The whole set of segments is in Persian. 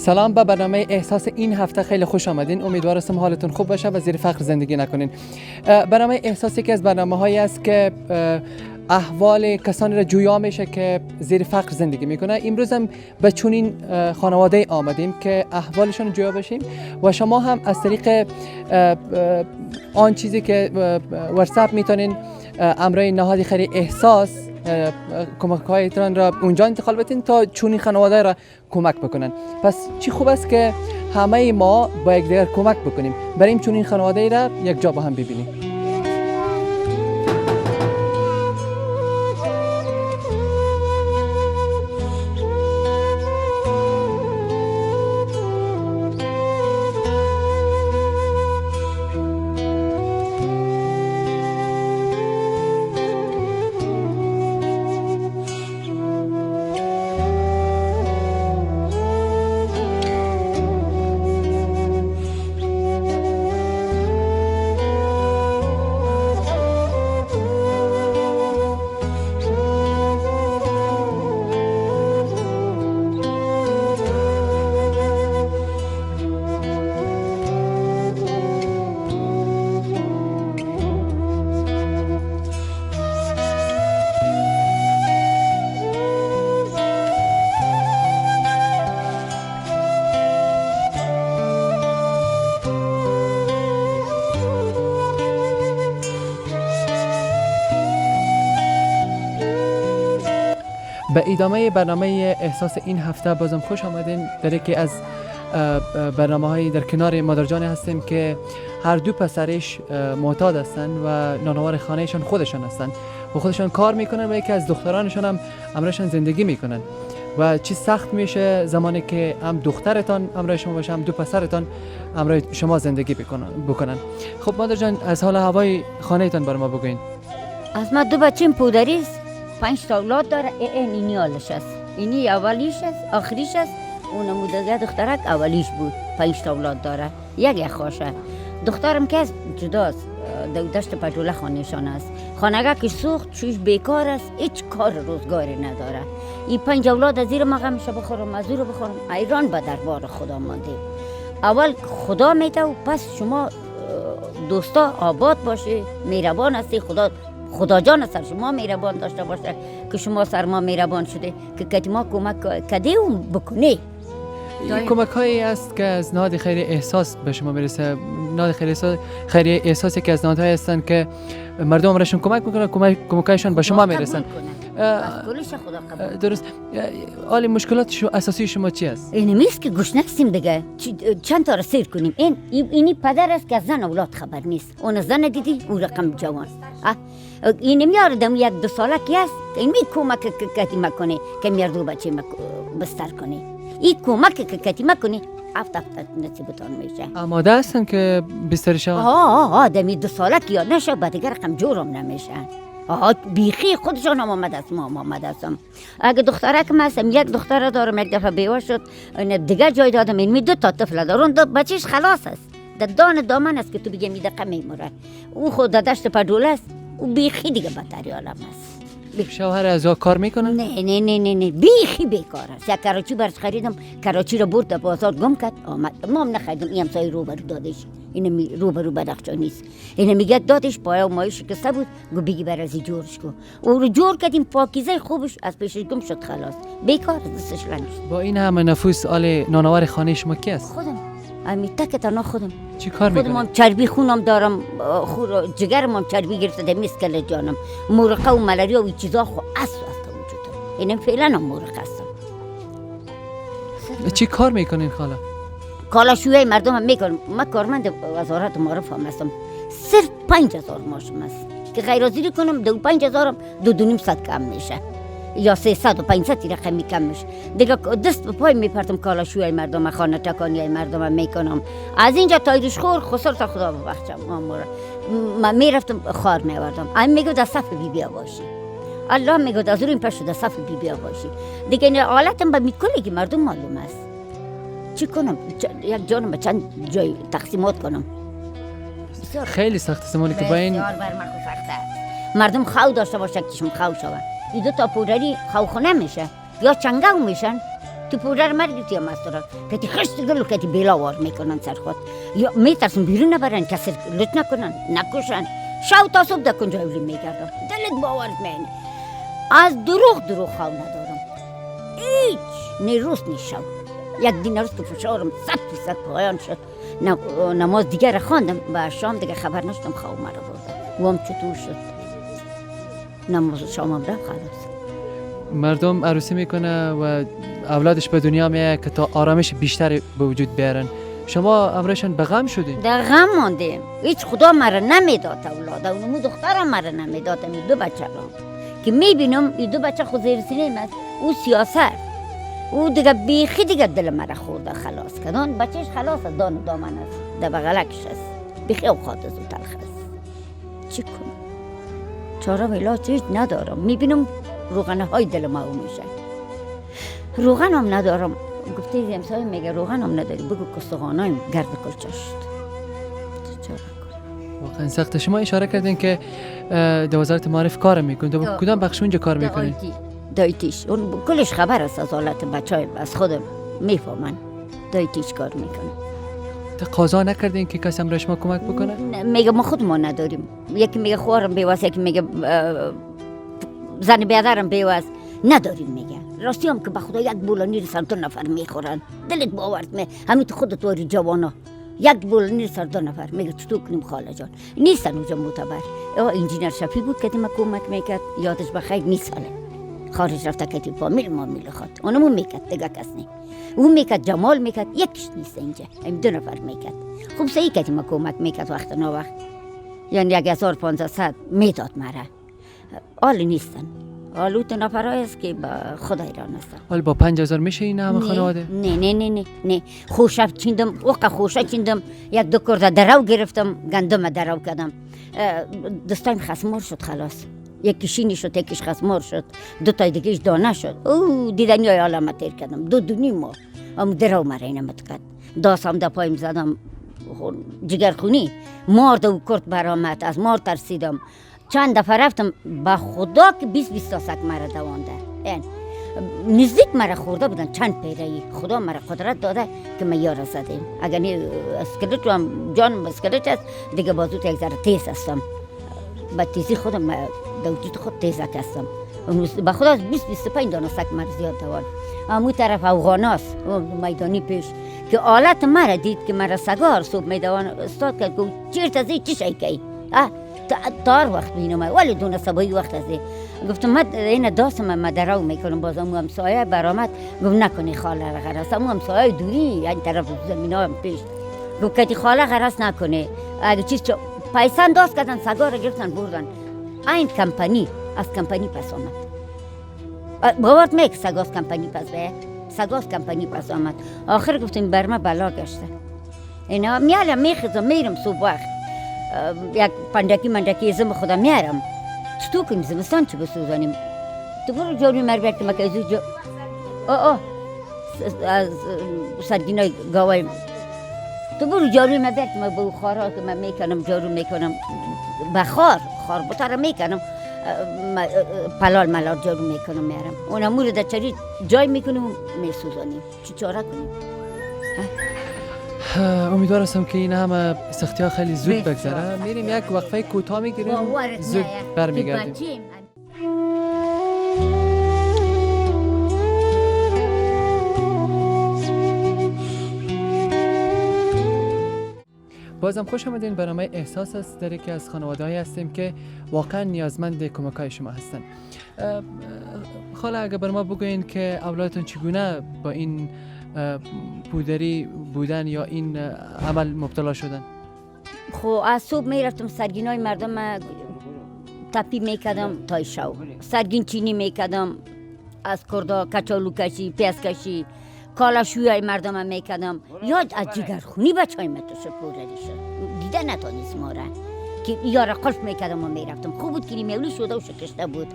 سلام، به برنامه احساس این هفته خیلی خوش آمدین. امیدوارم حالتون خوب باشه و زیر فقر زندگی نکنین. برنامه احساس یکی از برنامه‌هایی است که احوال کسانی را جویا میشه که زیر فقر زندگی میکنه. امروز هم به چنین خانواده آمدیم که احوالشون جویا بشیم و شما هم از طریق آن چیزی که واتساپ میتونین امرای نهاد خیر احساس کمک هایتان را اونجا انتقال بدین تا چنین خانواده را کمک بکنن. پس چی خوب است که همه ما با یکدیگر کمک بکنیم، بریم چنین خانواده را یک جا با هم ببینیم. به ادامه برنامه احساس این هفته بازم خوش آمدین. در یکی از برنامه‌های در کنار مادرجان هستیم که هر دو پسرش معتاد هستن و نانوار خانهشان خودشان هستن و خودشان کار میکنن و یکی از دخترانشان هم امرشان زندگی میکنن و چی سخت میشه زمانی که هم دخترتان امرای شما باشه هم دو پسرتان امرای شما زندگی بکنن. خب مادرجان، از حال هوای خانهتان برای ما بگوین. از ما دو بچیم پودریست، 5 تا اولاد داره. اینی حالش است، اینی اولیش است، آخریش است. اون مودگه دخترک اولیش بود، 5 تا اولاد داره، یک خوشه. دخترم که از جداست، دشت پتوله خانهشان است. خانگه که سوخت چوش بیکار است، هیچ کار روزگاری نداره. این 5 اولاد از زیر مغمش بخورم، از رو بخورم. ایران به دربار خدا مانده. اول خدا میده و پس شما دوستا آباد باشه، مهربان هستی. خدا جان سر شما مهربان داشته باشه که شما سر ما مهربان شده که کتی ما کمک کده اون بکنه. این کمک هایی است که از نهاد خیر احساس به شما میرسه. نهاد خیر احساسی که از نهادهایی هستند که مردم راشون کمک میکنن، کمکایشون به شما میرسن. درست. حالی مشکلات اساسی شما چی است؟ این نیست که گوش نستیم دیگه، چند تا را سیر کنیم. اینی پدر است که از زن اولاد خبر نیست. اون زن دیدی اون رقم جوان. این میاردم 1-2 ساله کی است، این می کمک کتی میکنه که میاردو بچه بستر کنه. این کمک که کتی میکنه هفت نصیبتان میشه. آماده هستن که بسترش آدمی 2 ساله که یاد نشه بعد دیگه رقم جورم نمیشه. بیخی خودشان هم آمده است، ما آمده هستم. اگه دخترکم هستم، یک دختر دارم، یک دفعه بیوه شد، دیگه جای دادم. این 2 تا طفل دارم، بچهش خلاص است، در دامن است که تو بگه میدقه میموره. او خود در دشت پدوله است و بیخی دیگه بدتری عالم است. شوهر از کار میکنن؟ نه بیخی بیکار است. یک کراچی برش خریدم، کراچی رو برد در بازار گم کرد، آمد. ما هم نخریدم، این همسایه روبرو دادش. این روبرو بدخشان نیست. این میگه دادش پایه و مایه شکسته بود، گو بگی بر ازی جورش کن. او رو جور کردیم، پاکیزه خوبش از پیشش گم شد، خلاص بیکار دستش لنگ شد. با این همه نفوس آل نانوار خانه شما کی است؟ خودم. امی تک تنها خودم. چی کار میکنی؟ خودم چربی خونم دارم، جگرم هم چربی گرفته در مسکل جانم. مرقه و ملاریا و این چیزا خو است وجودم. اینم فعلا هم مرقه هستم. چی کار میکنین خاله؟ کالاشویی مردم هم میکنم. من کارمند وزارت معارف هم هستم. صرف 5000 ماشم است که غیر حاضری کنم. 2500 هم 2.5 کم میشه. یا 300 و 500 رقمی کم میشه دیگه. دست به پای میپرتم کالاشوی مردم، خانه تکانی مردم میکنم. از اینجا تا ایرشخور خسر تا خدا ببخشم مامورا من میرفتم خار میوردم. این میگه در صف بی بیا باشی، الله میگه از روی پشت در صف بی بیا باشی دیگه. این حالتم به میکنه که مردم معلوم است. چی کنم؟ یک جانم به چند جای تقسیمات کنم؟ خیلی سخت زمانی که با این بسیار بر من سخته است. مردم خو داشته باشه کشم خو شود. این دو تا پودری خو خونه میشه یا چنگاو میشن. تو پودر مرگیتی هم است را که تی خشت گلو که تی بیلاوار میکنن سر خود، یا میترسن بیرون نبرن کسی لط نکنن نکشن. شو تا صبح در کنجاولی میگردم. دلت باورت مینه. از دروغ خو ندارم. هیچ نیروز نیشو. یک دین روز که فشارم 100% پایان شد، نماز دیگر خواندم و شام دیگه خبر نشدم خواب مرا برده. وام چطور شد؟ نماز شامم رفت خلاص. مردم عروسی میکنه و اولادش به دنیا میاد که تا آرامش بیشتری به وجود بیارن. شما امرشان به غم شدین؟ در غم ماندیم. هیچ خدا مرا نمیداد اولاد. اونمو دخترم مرا نمیداد. این دو بچه را که میبینم این دو بچه خود زیر سینه است. او سیاست او دیگه بیخی دیگه دل مرا خورده خلاص کردن. بچهش خلاص از دان و دامن است، در بغلکش است. بیخی اوقات از او تلخ است. چی کنم؟ چاره و علاج هیچ ندارم. میبینم روغنه های دل ما او میشه. روغنم ندارم. گفته امسای میگه روغنم نداری، بگو کستغانایم گرد کلچه شد. چاره کنم؟ واقعا سخته. شما اشاره کردین که در وزارت معارف کار میکنید. کدام بخش اونجا کار میکنید؟ دایتیش. اون کلش خبر است از حالت بچه از خودم میفهمن. دایتیش کار میکنه. تقاضا نکردین که کسی هم شما کمک بکنه؟ میگه ما خود ما نداریم. یکی میگه خوارم بیواز، یکی میگه زن بیادرم بیواز. نداریم میگه. راستی هم که به خدا یک بولانی رسن 2 نفر میخورن. دلت باورت می همین خودت واری جوانا یک بولانی رسن 2 نفر. میگه چطور کنیم خاله جان؟ نیستن اونجا معتبر. انجینر شفی بود که ما کمک میکرد، یادش بخیر نیست. خارج رفته که فامیل مامیل خود اونمون میکرد دیگه کس نی. اون میکرد جمال میکرد، یکیش نیست اینجا. این 2 نفر میکرد. خوب سعی که ما کمک میکرد وقت نا وقت. یعنی 1500 میداد مرا. حال نیستن. حال 2 نفرایی است که با خدا ایران هستن. حال با 5000 میشه این همه خانواده؟ نه خوشف چیندم. وقت خوشه چیندم. 1-2 کرده درو گرفتم، گندم درو کردم. دستایم خسمار شد خلاص. یکی شینی شد، یکیش خسمار شد، 2 تا دیگهش دانه شد. او دیدنی های علامت تیر کردم. 2 ماه هم درو مرا اینمت کرد. داستم در پایم زدم جگرخونی. مارد و کرد برآمد. از مار ترسیدم. چند دفعه رفتم با خدا که 20 تا سگ مرا دوانده. نزدیک مرا خورده بودن چند پیرهی. خدا مرا قدرت داده که من یارا زدیم. اگر نی اسکلت هم جانم اسکلت است دیگه بازوت یک ذره تیز هستم. با تیزی خودم در وجود خود تیزک هستم. با خدا 20-25 دانه سگ مرا زیاد دوان. همون طرف افغاناست میدانی پیش که آلت مرا دید که مرا سگار صبح میدوان استاد کرد که چیرت از چی شایی که تار وقت بینم ولی دونه سبایی وقت از گفتم من این داستم من درو میکنم. بازم هم سایه برآمد. گفت نکنی خاله را غرست. هم سایه دوری این طرف زمین ها پیش. گفت که خاله غرست نکنه. اگه چیز پیسان داست کردن سگا را گرفتن بردن. این کمپانی از کمپانی پس آمد. باورت میک سگاس کمپانی پس به سگاس کمپانی پس آمد. آخر گفتیم بر ما بلا گشته. اینا میالم میخزم میرم صبح وقت. یک پندکی زم خدا میارم. چطور کنیم زمستان چه بسوزانیم؟ تو برو جاروی مربر که مکه ازو جا از سرگینای گاوای تو برو جارو من برد من با خارا که من میکنم جارو میکنم بخار بطاره میکنم پلال ملال جارو میکنم میارم اونم مورد چری جای میکنم میسوزانیم چی چاره کنیم؟ امیدوار هستم که این همه سختی ها خیلی زود بگذره. میریم یک وقفه کوتاه میگیریم زود برمیگردیم. بازم خوش آمدین. برنامه احساس است. در یکی از خانواده‌ای هستیم که واقعا نیازمند کمک‌های شما هستن. خاله اگه بر ما بگوین که اولادتون چگونه با این پودری بودن یا این عمل مبتلا شدن؟ خب از صبح میرفتم سرگینای مردم تپی میکردم تا شو. سرگین چینی میکردم از کردا کچالو کشی، پیاز کشی، کالاشوی های مردم هم میکردم. یاد از جگرخونی بچهای متوشه پوردری شد. دیده نتانیست ما را که یارا قلف میکردم و میرفتم. خوب بود که میولی شده و شکشته بود.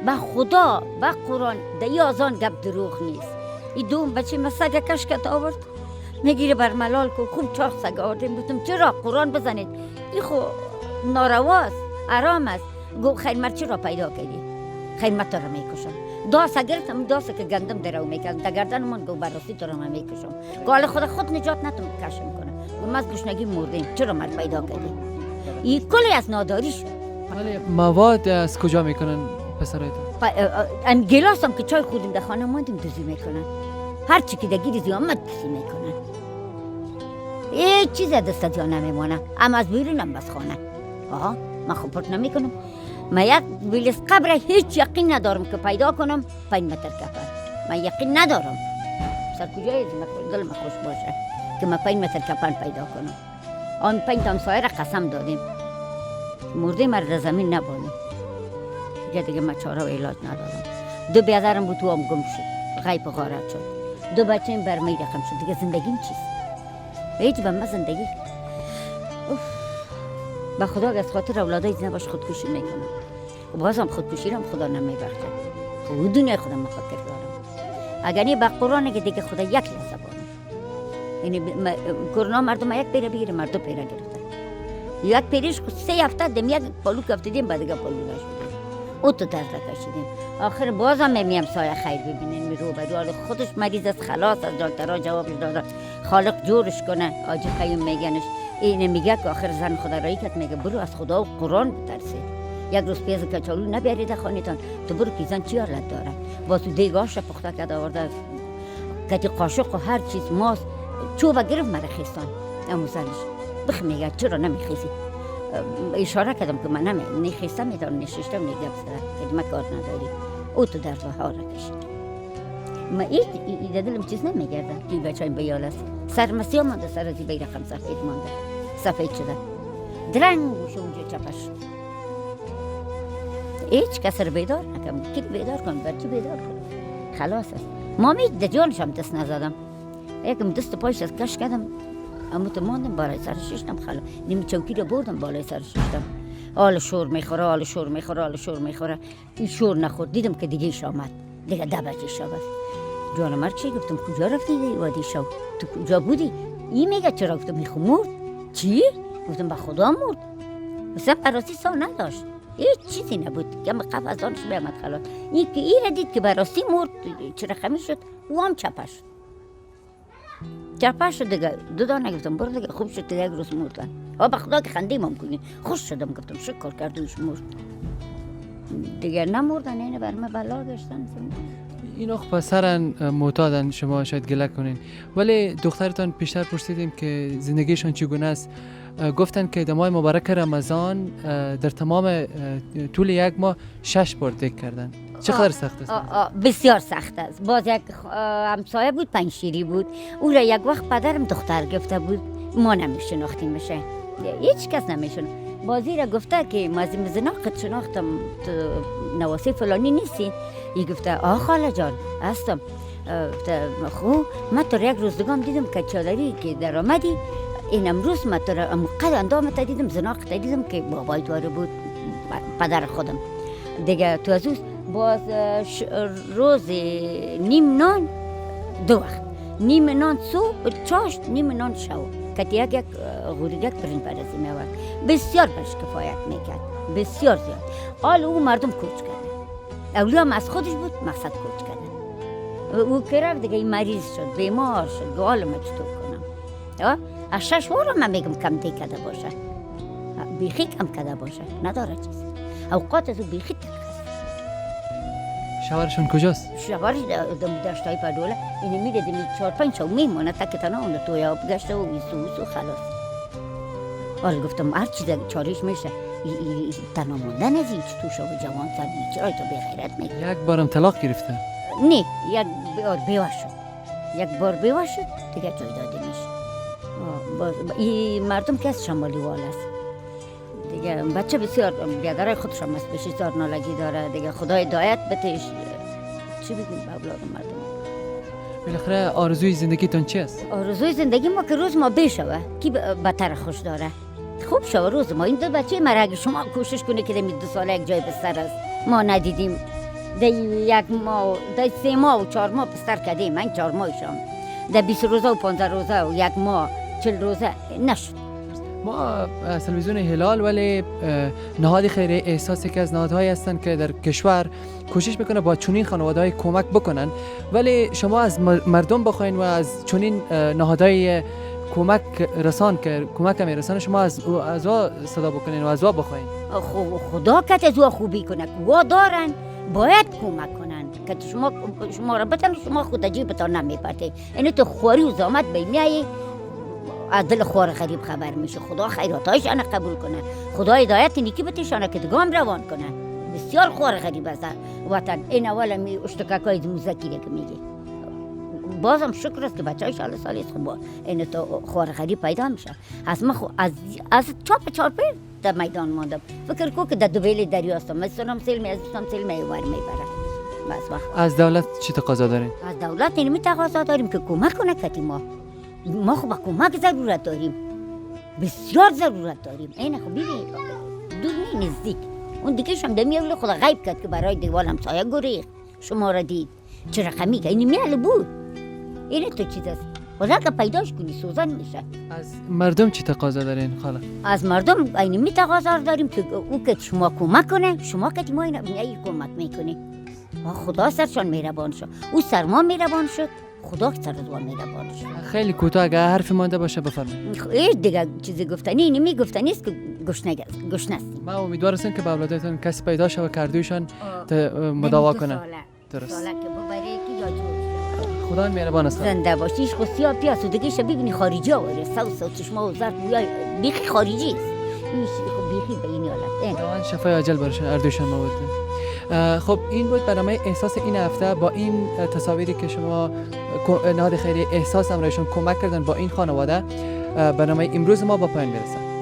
با خدا با قرآن دی آزان گپ دروغ نیست. این دوم بچه ما سگ کشکت آورد میگیره بر ملال کن. خوب چاق سگ آوردیم. گفتم چرا قرآن بزنید؟ این خو نارواست، آرام است. گو خیر مرد چرا پیدا کردی؟ خیر مرد تو را میکشم. داسه گرفتم، داسه که گندم درو میکردم در گردن من گو براستی تو را من میکشم. گال خود نجات نتون کشم کنم. گو ما از گشنگی مردیم، چرا مرد پیدا کردی؟ این کلی از ناداری شد. ولی مواد از کجا میکنن پسرایتون؟ ان گلاس هم که چای خودیم در خانه ماندیم دوزی میکنن. هر چی که دگیری زیامت دوزی میکنن. هیچ چیز دست جا نمیمونه. اما از بیرون هم بس خانه. آها من خوب پرت نمیکنم. من یک ویلس قبر هیچ یقین ندارم که پیدا کنم 5 متر کپن. من یقین ندارم. سر کجای دل من خوش باشه که من 5 متر کپن پیدا کنم. آن 5 تا همسایه را قسم دادیم مرده مرد زمین نبانیم. دیگه من چاره و علاج ندارم. 2 برادرم بود تو هم گم شد، غیب و غارت شد. 2 بچه‌ام برمی رقم شد. دیگه زندگیم چیست؟ هیچ به من زندگی با خدا از خاطر اولادای زنه باش خودکشی میکنم. و بازم خودکشی رو خدا نمیبخشه. خود دنیا خودم مفکر دارم. اگر این با قرآنه که دیگه خدا یک لحظه بانم. یعنی کرونا مردم یک پیره بگیره، مردم پیره گرفتن. یک پیرش 3 هفته دم یک پالو کفتیدیم بعد دیگه پالو نشدیم. او تو درد کشیدیم. آخر بازم میم سایه خیر ببینین می رو برای خودش مریض است، خلاص از دکترها جوابش داده خالق جورش کنه. آجی قیوم میگنش این میگه که آخر زن خدا رایی کرد، میگه برو از خدا و قرآن بترسید. یک روز پیاز کچالو نبیارید خانیتان تو برو که زن چی حالت داره. با تو دیگاش پخته کرده آورده کتی قاشق و هر چیز ماست چوبه گرفت مرا خیستان. امو زنش بخ میگه چرا نمیخیزی؟ اشاره کردم که من نخیستم میتونم نششتم نگه بسره که من کار نداری. او تو در ها را کشید. ما این دلم چیز نمیگرده که بچه این بیال است. سرمسی ها مانده، سر ازی بیرقم سفید مانده، سفید شده درنگ شو اونجا چپش. هیچ کس رو بیدار نکم. کی بیدار کنم؟ برچی بیدار کنم؟ خلاص است. ما در جانش هم دست نزدم. یکم دست پایش از کش کردم اما تو ماندم بالای سر ششتم. خلا نیم چوکی رو بردم بالای سر ششتم. آل شور میخوره، آل شور میخوره، آل شور میخوره. این شور نخورد. دیدم که دیگه ایش آمد. دیگه 10 بجه شب است. جان مرد چی؟ گفتم کجا رفتی وادی شو؟ تو کجا بودی؟ این میگه چرا؟ گفتم میخو مرد. چی؟ گفتم با خدا مرد. مثلا براستی سا نداشت. هیچ چیزی نبود. گم قف از آنش بیامد خلاص. این که این را دید که براستی مرد چرا خمی شد؟ او هم چپش. چپش شد دیگه. 2 دانه گفتم برو دیگه خوب شد دیگه. 1 روز مردن. با خدا که خندیم هم کنی. خوش شدم گفتم شکر کردوش مرد. دیگه نمردن اینه بر من بلا گشتن. اینا خب پسرن معتادن، شما شاید گله کنین، ولی دخترتان پیشتر پرسیدیم که زندگیشان چگونه است. گفتن که در ماه مبارک رمضان در تمام طول 1 ماه 6 بار دیگ کردن. چقدر سخت است؟ بسیار سخت است. باز یک همسایه بود، پنجشیری بود. او را یک وقت پدرم دختر گفته بود، ما نمیشناختیم میشه، هیچ کس نمیشناخت. بازی را گفته که ما از زناقت شناختم تو نواسی فلانی نیستی. ای گفته خاله جان هستم. خو من تو 1 روزگام دیدم که چادری که در آمدی این امروز من تو را قد اندامت دیدم، زناقت دیدم که بابای تو بود، پدر خودم دیگه. تو از باز روز نیم نان 2 وقت، نیم نان صبح چاشت، نیم نان شو که یک غوریگک برین برزی میورد. بسیار برش کفایت میکرد، بسیار زیاد. حال او مردم کوچ کرده، اولی هم از خودش بود، مقصد کوچ کرده. او که رفت دیگه مریض شد، بیمار شد. گوال ما چطور کنم؟ از 6 بار من میگم کم دی کده باشه، بیخی کم کده باشه، نداره چیز. اوقات از او بیخی تک هست. شوهرشون کجاست؟ شوهرش دشتای پدوله. اینه میره دیمی 4-5 شو میمونه تک تنها اون توی آب گشته و ویسو خلاص. حالا گفتم هر چیز چاریش میشه. تنها موندن از هیچ تو شو جوان سر چرا تو بخیرت میگی؟ 1 بارم طلاق گرفته؟ نه، 1 بار بیوه شد. 1 بار بیوه شد دیگه جای داده میشه. این مردم که از شمالی وال است دیگه. بچه بسیار بیادرای خودش هم بسیار نالگی داره دیگه. خدای دایت بتش چی بگیم به اولاد مردم؟ بالاخره آرزوی زندگیتون چی است؟ آرزوی زندگی ما که روز ما بشوه کی بهتر خوش داره. خوب شوه روز ما. این دو بچه مرا اگه شما کوشش کنه که دمی 2 ساله یک جای بستر است ما ندیدیم، در 1 ماه، در 3 ماه و 4 ماه بستر کردیم. من 4 ماهشم در 20 روزه و 15 روزه و 1 ماه 40 روزه نشد. ما تلویزیون هلال ولی نهاد خیریه احساس که از نهادهایی هستند که در کشور کوشش میکنه با چنین خانواده‌های کمک بکنن، ولی شما از مردم بخواین و از چنین نهادهای کمک رسان که کمک میرسن شما از صدا بکنین و از بخواین. خدا که از خوبی کنه که دارن باید کمک کنن که شما را بتن شما خود جیبتان نمیپرته. اینو تو خواری و زامت بیمیایی از دل خوار غریب خبر میشه. خدا خیراتایشان قبول کنه، خدا هدایت نیکی بتشانه که دگام روان کنه. بسیار خوار غریب است وطن. این اول می اشتکاکای موزکیه که میگه بازم شکر است که بچه‌های سال است. خب این تو خوار غریب پیدا میشه. از ما از چاپ در میدان ماندم. فکر کو که در دوبیل دریا هستم. مثلا سلمی از دوستم سلمی ور میبره. بس وقت از دولت چی تقاضا دارین؟ از دولت اینمی تقاضا داریم که کمک کنه که ما خب کمک ضرورت داریم، بسیار ضرورت داریم. این خب ببینید دور نزدیک اون دیگه شم دمیول خدا غیب کرد که برای دیوال همسایه گریخت شما را دید چه رقمی که این میل بود. این تو چیز است خدا که پیداش کنی سوزن میشه. از مردم چی تقاضا دارین خاله؟ از مردم اینمی تقاضا داریم که او که شما کمک کنه. شما که ما این کمک میکنی خدا سرشان مهربان شد. او سر ما مهربان شد، خدا سر از ما مهربان شد. خیلی کوتاه اگه حرف مانده باشه بفرمایید. هیچ دیگه چیزی گفتنی اینمی گفتنی است که گشنه است. ما امیدوار هستم که به اولادتون کسی پیدا شه و کردویشان مداوا کنن. درست. ساله که ببره کی یا جور خدا مهربان است. زنده باشیش خصوصا پیاس و دیگه شب ببینی خارجی آوره سوس چشما و زرد بویا بیخی خارجی است. این خب بیخی به این حالت. واقعا شفای عاجل برشون اردوشان مواد. خب این بود برنامه احساس این هفته با این تصاویری که شما نهاد خیریه احساس امرایشون کمک کردن با این خانواده. برنامه امروز ما با پایان میرسه.